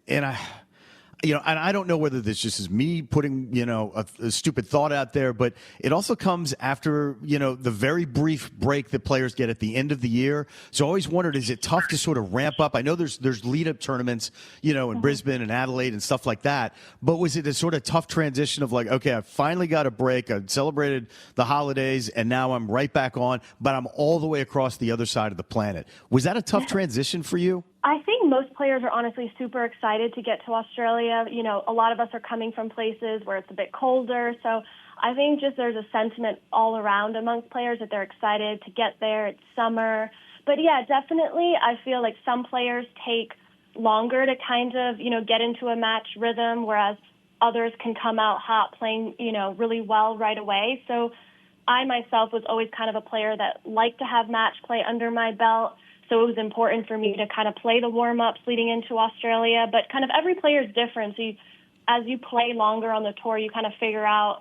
I don't know whether this just is me putting, a stupid thought out there, but it also comes after, the very brief break that players get at the end of the year. So I always wondered, is it tough to sort of ramp up? I know there's lead-up tournaments, in Brisbane and Adelaide and stuff like that, but was it a sort of tough transition of okay, I finally got a break, I celebrated the holidays, and now I'm right back on, but I'm all the way across the other side of the planet. Was that a tough transition for you? I think most players are honestly super excited to get to Australia. A lot of us are coming from places where it's a bit colder. So I think just there's a sentiment all around amongst players that they're excited to get there. It's summer. But yeah, definitely I feel like some players take longer to kind of, get into a match rhythm, whereas others can come out hot playing, really well right away. So I myself was always kind of a player that liked to have match play under my belt. So it was important for me to kind of play the warm-ups leading into Australia. But kind of every player is different. So as you play longer on the tour, you kind of figure out,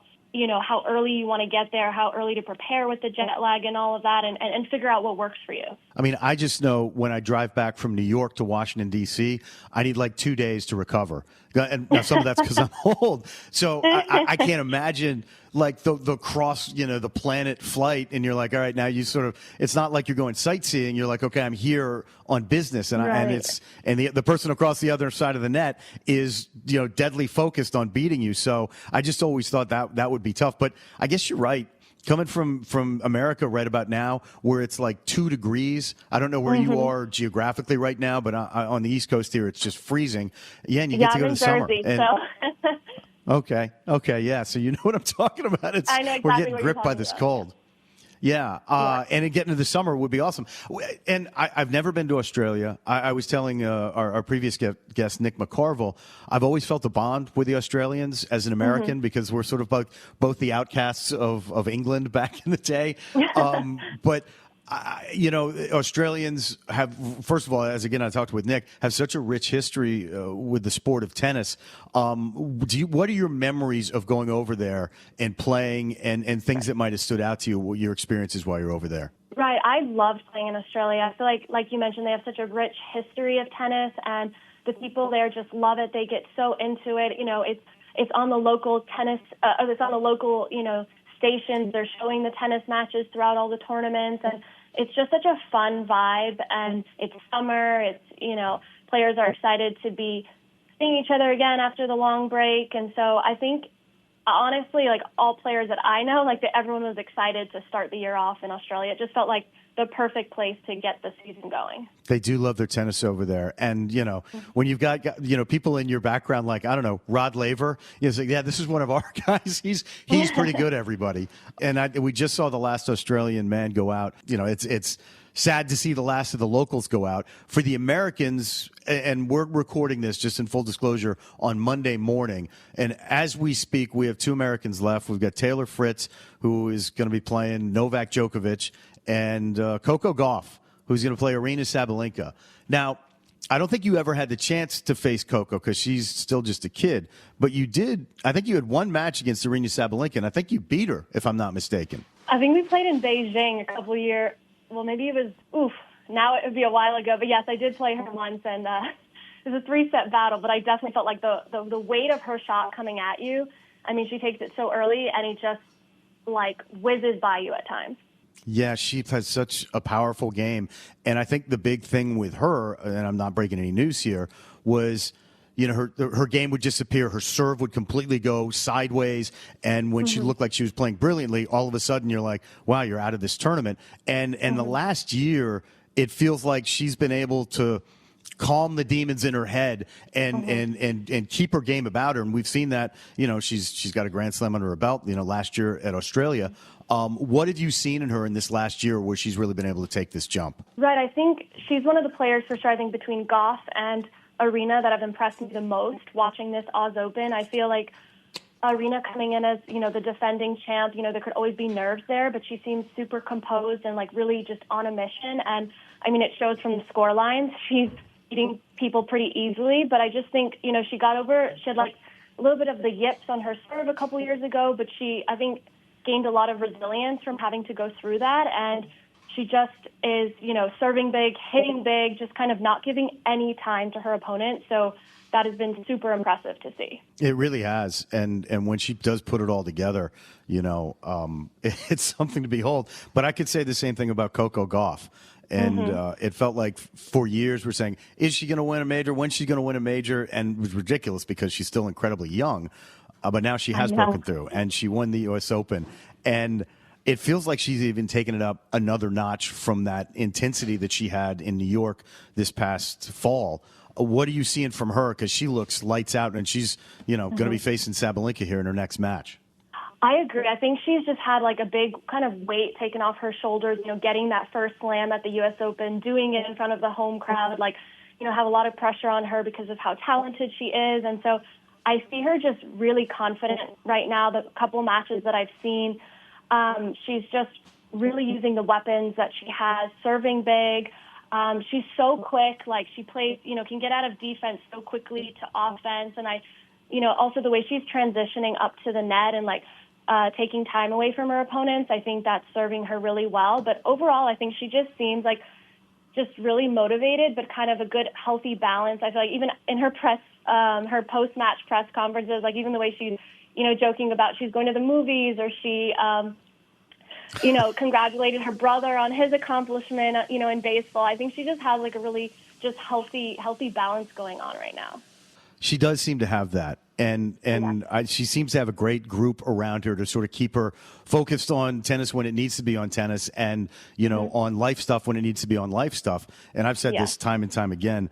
how early you want to get there, how early to prepare with the jet lag and all of that, and figure out what works for you. I mean, I just know when I drive back from New York to Washington, D.C., I need 2 days to recover. And now some of that's because I'm old. So I can't imagine the cross, the planet flight, and you're like, all right, now you sort of, it's not like you're going sightseeing. You're like, okay, I'm here on business, and right. The person across the other side of the net is, deadly focused on beating you. So I just always thought that would be tough. But I guess you're right. Coming from America right about now, where it's 2 degrees. I don't know where you are geographically right now, but on the East Coast here, it's just freezing. Yeah, and you get to go to summer. Jersey, Okay, yeah. So you know what I'm talking about. I know exactly we're getting what gripped you're by talking this about. cold. Yeah, and getting to the summer would be awesome. And I've never been to Australia. I was telling our previous guest, Nick McCarvel, I've always felt a bond with the Australians as an American because we're sort of both the outcasts of England back in the day. But Australians have, first of all, as again I talked with Nick, have such a rich history with the sport of tennis. What are your memories of going over there and playing, and things that might have stood out to you, your experiences while you're over there? Right. I loved playing in Australia. I feel like you mentioned, they have such a rich history of tennis, and the people there just love it. They get so into it. It's on the local tennis, it's on the local, stations. They're showing the tennis matches throughout all the tournaments, and it's just such a fun vibe. And it's summer. It's, players are excited to be seeing each other again after the long break. And so I think, honestly, like all players that I know, everyone was excited to start the year off in Australia. It just felt like the perfect place to get the season going. They do love their tennis over there. And, when you've got, people in your background, like, I don't know, Rod Laver, it's like, yeah, this is one of our guys. He's pretty good, everybody. And we just saw the last Australian man go out. It's sad to see the last of the locals go out. For the Americans, and we're recording this just in full disclosure on Monday morning, and as we speak, we have 2 Americans left. We've got Taylor Fritz, who is going to be playing Novak Djokovic, and Coco Gauff, who's going to play Aryna Sabalenka. Now, I don't think you ever had the chance to face Coco because she's still just a kid, but you did. I think you had one match against Aryna Sabalenka, and I think you beat her, if I'm not mistaken. I think we played in Beijing a couple years. Well, maybe it was, now it would be a while ago. But yes, I did play her once, and it was a 3-set battle, but I definitely felt like the weight of her shot coming at you. I mean, she takes it so early, and it just, whizzes by you at times. Yeah, she has such a powerful game. And I think the big thing with her, and I'm not breaking any news here, was, her game would disappear. Her serve would completely go sideways. And when she looked like she was playing brilliantly, all of a sudden you're like, wow, you're out of this tournament. And the last year, it feels like she's been able to calm the demons in her head and keep her game about her. And we've seen that, she's got a Grand Slam under her belt, last year at Australia. What have you seen in her in this last year where she's really been able to take this jump? Right. I think she's one of the players for sure, I think, between Gauff and Aryna that have impressed me the most watching this Oz Open. I feel like Aryna coming in as, the defending champ, there could always be nerves there, but she seems super composed and really just on a mission. And I mean, it shows from the score lines. She's beating people pretty easily, but I just think, she had a little bit of the yips on her serve a couple years ago, but I think, gained a lot of resilience from having to go through that. And she just is, serving big, hitting big, just kind of not giving any time to her opponent. So that has been super impressive to see. It really has. And when she does put it all together, it's something to behold. But I could say the same thing about Coco Gauff. And it felt like for years we're saying, is she going to win a major? When's she going to win a major? And it was ridiculous because she's still incredibly young. But now she has broken through, and she won the U.S. Open. And it feels like she's even taken it up another notch from that intensity that she had in New York this past fall. What are you seeing from her? Because she looks lights out, and she's going to be facing Sabalenka here in her next match. I agree. I think she's just had a big kind of weight taken off her shoulders, getting that first slam at the U.S. Open, doing it in front of the home crowd, have a lot of pressure on her because of how talented she is. And so I see her just really confident right now. The couple matches that I've seen, she's just really using the weapons that she has, serving big. She's so quick. She plays, can get out of defense so quickly to offense. And also the way she's transitioning up to the net and taking time away from her opponents, I think that's serving her really well. But overall, I think she just seems just really motivated, but kind of a good, healthy balance. I feel like even in her her post-match press conferences, even the way she's, joking about she's going to the movies, or she, congratulated her brother on his accomplishment, in baseball. I think she just has a really just healthy balance going on right now. She does seem to have that. And she seems to have a great group around her to sort of keep her focused on tennis when it needs to be on tennis, and, on life stuff when it needs to be on life stuff. And I've said this time and time again.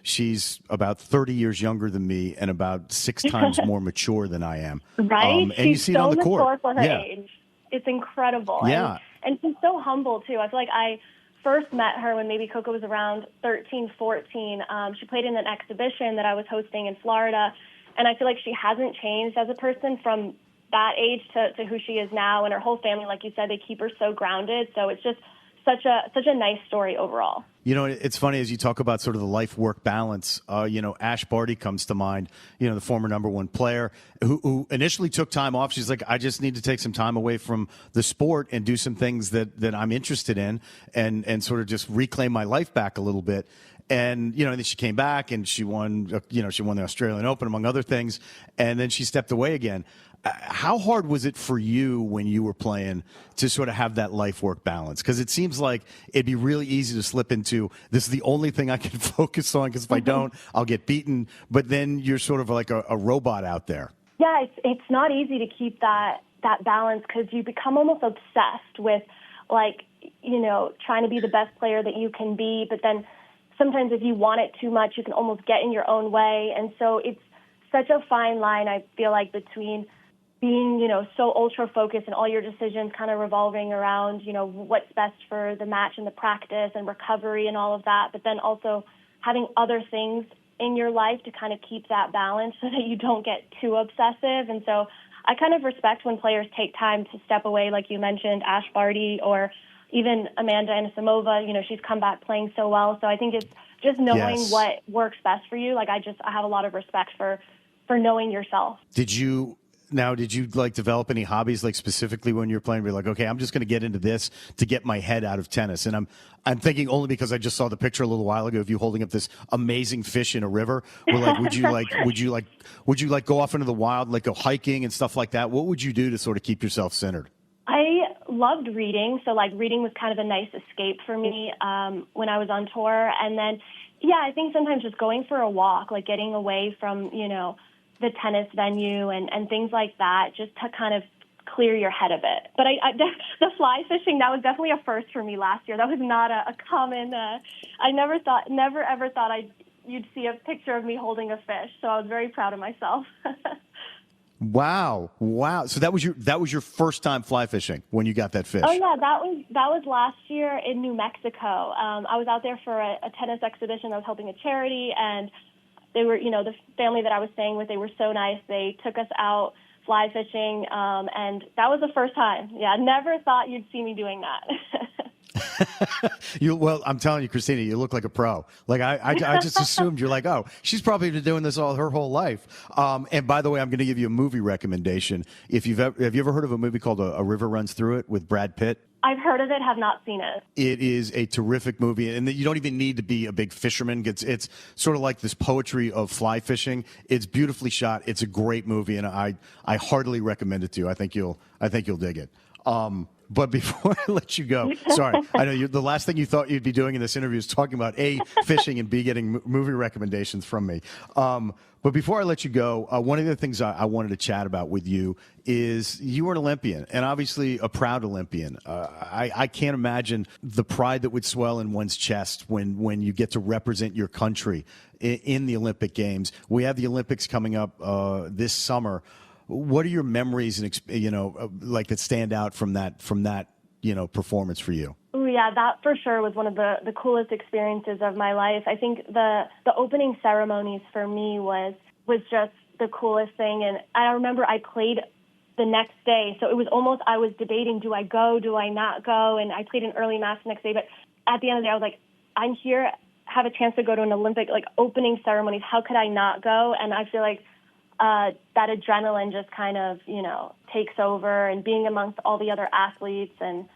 She's about 30 years younger than me and about 6 times more mature than I am. Right? And you see it on the court. For her age. It's incredible. Yeah. And she's so humble, too. I feel like I first met her when maybe Coco was around 13, 14. She played in an exhibition that I was hosting in Florida, and I feel like she hasn't changed as a person from that age to who she is now. And her whole family, like you said, they keep her so grounded. So it's just such a nice story overall. You know, it's funny as you talk about sort of the life-work balance. Ash Barty comes to mind, the former #1 player who initially took time off. She's like, I just need to take some time away from the sport and do some things that I'm interested in and sort of just reclaim my life back a little bit. And, and then she came back and she won the Australian Open, among other things. And then she stepped away again. How hard was it for you when you were playing to sort of have that life-work balance? Because it seems like it'd be really easy to slip into, this is the only thing I can focus on, because if I don't, I'll get beaten. But then you're sort of like a robot out there. Yeah, it's not easy to keep that balance, because you become almost obsessed with, trying to be the best player that you can be. But then sometimes if you want it too much, you can almost get in your own way. And so it's such a fine line, I feel like, between being, so ultra focused and all your decisions kind of revolving around, what's best for the match and the practice and recovery and all of that, but then also having other things in your life to kind of keep that balance so that you don't get too obsessive. And so I kind of respect when players take time to step away, like you mentioned, Ash Barty, or even Amanda Anisimova. She's come back playing so well. So I think it's just knowing what works best for you. I have a lot of respect for knowing yourself. Did you develop any hobbies, specifically when you're playing? Be like, okay, I'm just going to get into this to get my head out of tennis. And I'm thinking only because I just saw the picture a little while ago of you holding up this amazing fish in a river. Would you go off into the wild, go hiking and stuff like that? What would you do to sort of keep yourself centered? I loved reading. So reading was kind of a nice escape for me when I was on tour. And then, I think sometimes just going for a walk, getting away from, the tennis venue and things like that, just to kind of clear your head a bit. But the fly fishing, that was definitely a first for me last year. That was not a common, I never ever thought you'd see a picture of me holding a fish. So I was very proud of myself. Wow. So that was your first time fly fishing when you got that fish? Oh yeah, that was last year in New Mexico. I was out there for a tennis exhibition. I was helping a charity, and they were, the family that I was staying with, they were so nice. They took us out fly fishing, and that was the first time. Yeah, never thought you'd see me doing that. Well, I'm telling you, Christina, you look like a pro. I just assumed you're like, oh, she's probably been doing this all her whole life. And by the way, I'm going to give you a movie recommendation. Have you ever heard of a movie called A River Runs Through It with Brad Pitt? I've heard of it, have not seen it. It is a terrific movie, and you don't even need to be a big fisherman. It's sort of like this poetry of fly fishing. It's beautifully shot. It's a great movie, and I heartily recommend it to you. I think you'll dig it. But before I let you go, sorry, I know the last thing you thought you'd be doing in this interview is talking about A, fishing, and B, getting movie recommendations from me. But before I let you go, one of the things I wanted to chat about with you is you were an Olympian, and obviously a proud Olympian. I can't imagine the pride that would swell in one's chest when you get to represent your country in the Olympic Games. We have the Olympics coming up this summer. What are your memories and that stand out from that performance for you? Oh yeah, that for sure was one of the coolest experiences of my life. I think the opening ceremonies for me was just the coolest thing. And I remember I played the next day, so it was almost, I was debating, do I go, do I not go? And I played an early match the next day, but at the end of the day, I was like, I'm here, have a chance to go to an Olympic opening ceremonies. How could I not go? And I feel like that adrenaline just kind of, takes over, and being amongst all the other athletes and,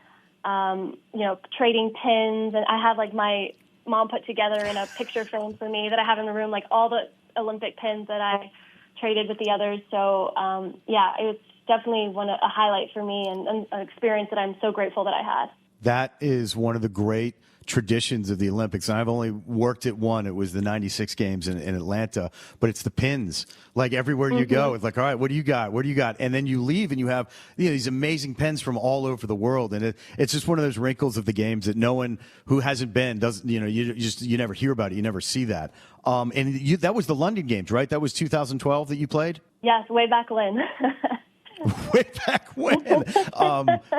trading pins. And I have my mom put together in a picture frame for me that I have in the room, all the Olympic pins that I traded with the others. So, it was definitely a highlight for me and an experience that I'm so grateful that I had. That is one of the great traditions of the Olympics. And I've only worked at one. It was the 96 games in Atlanta, but it's the pins. Everywhere you go, it's all right, what do you got? What do you got? And then you leave and you have these amazing pens from all over the world. And it's just one of those wrinkles of the games that no one who hasn't been doesn't, you never hear about it. You never see that. And that was the London games, right? That was 2012 that you played? Yes, way back when. Way back when.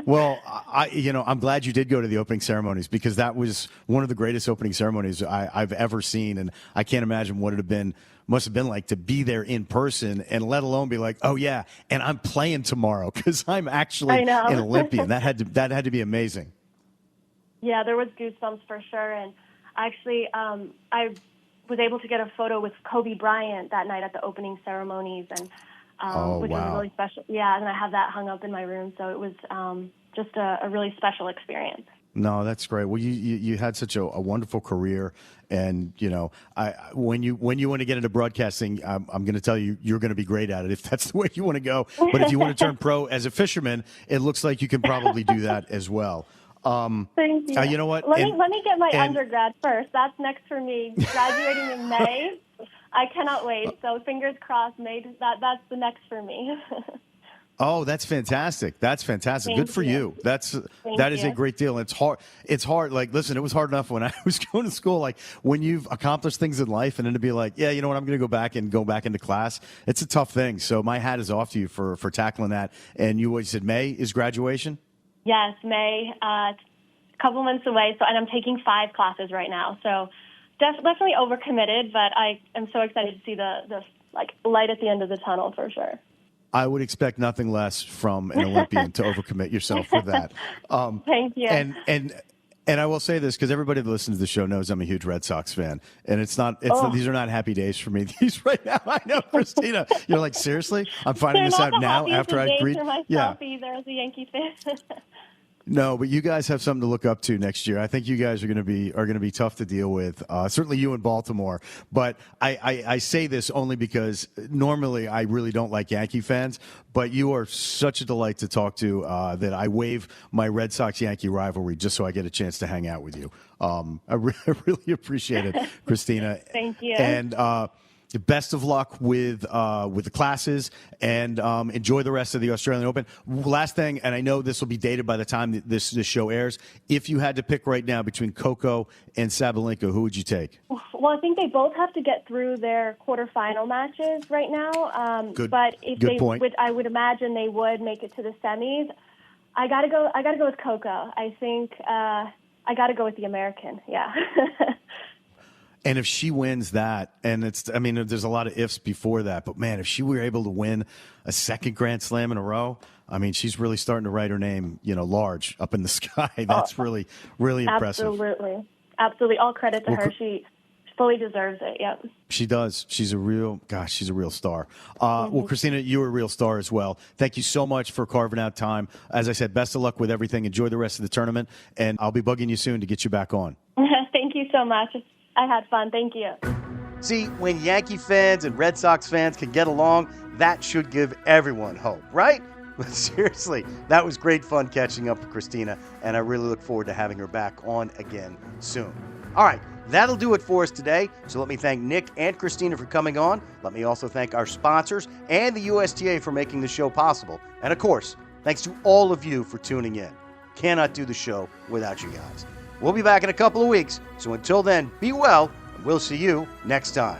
Well, I'm glad you did go to the opening ceremonies, because that was one of the greatest opening ceremonies I've ever seen, and I can't imagine what must have been like to be there in person, and let alone be like, oh yeah, and I'm playing tomorrow because I'm actually an Olympian. That had to be amazing. Yeah, there was goosebumps for sure, and actually, I was able to get a photo with Kobe Bryant that night at the opening ceremonies, and which was really special. Yeah, and I have that hung up in my room, so it was just a really special experience. No, that's great. Well, you had such a wonderful career, and when you want to get into broadcasting, I'm going to tell you, you're going to be great at it if that's the way you want to go. But if you want to turn pro as a fisherman, it looks like you can probably do that as well. Thank you. You know what? Let me get my undergrad first. That's next for me. Graduating in May. I cannot wait. So fingers crossed. May that's the next for me. Oh, that's fantastic. That's fantastic. Good for you. That is a great deal. It's hard. It's hard. Like, listen, it was hard enough when I was going to school. Like, when you've accomplished things in life, and then to be like, yeah, you know what, I'm going to go back into class. It's a tough thing. So my hat is off to you for tackling that. And you said May is graduation? Yes, May. A couple months away. So, and I'm taking 5 classes right now. So definitely overcommitted, but I am so excited to see the light at the end of the tunnel for sure. I would expect nothing less from an Olympian to overcommit yourself for that. Thank you. And I will say this, because everybody that listens to the show knows I'm a huge Red Sox fan, and these are not happy days for me. These right now, I know, Christina, you're like, seriously? I'm finding this out now after I agreed. Yeah. Either as a Yankee fan. No, but you guys have something to look up to next year. I think you guys are going to be tough to deal with. Certainly you in Baltimore. But I say this only because normally I really don't like Yankee fans, but you are such a delight to talk to that I waive my Red Sox-Yankee rivalry just so I get a chance to hang out with you. I really appreciate it, Christina. Thank you. And best of luck with the classes, and enjoy the rest of the Australian Open. Last thing, and I know this will be dated by the time this show airs, if you had to pick right now between Coco and Sabalenka, who would you take? Well, I think they both have to get through their quarterfinal matches right now. But if point. Which I would imagine they would make it to the semis, I gotta go with Coco. I think I gotta go with the American. Yeah. And if she wins that, and there's a lot of ifs before that, but man, if she were able to win a second Grand Slam in a row, I mean, she's really starting to write her name, large up in the sky. That's really, really impressive. Absolutely. All credit to her. She fully deserves it. Yep. She does. She's a real star. Well, Christina, you're a real star as well. Thank you so much for carving out time. As I said, best of luck with everything. Enjoy the rest of the tournament, and I'll be bugging you soon to get you back on. Thank you so much. I had fun. Thank you. See, when Yankee fans and Red Sox fans can get along, that should give everyone hope, right? But seriously, that was great fun catching up with Christina, and I really look forward to having her back on again soon. All right, that'll do it for us today. So let me thank Nick and Christina for coming on. Let me also thank our sponsors and the USTA for making the show possible. And of course, thanks to all of you for tuning in. Cannot do the show without you guys. We'll be back in a couple of weeks, so until then, be well, and we'll see you next time.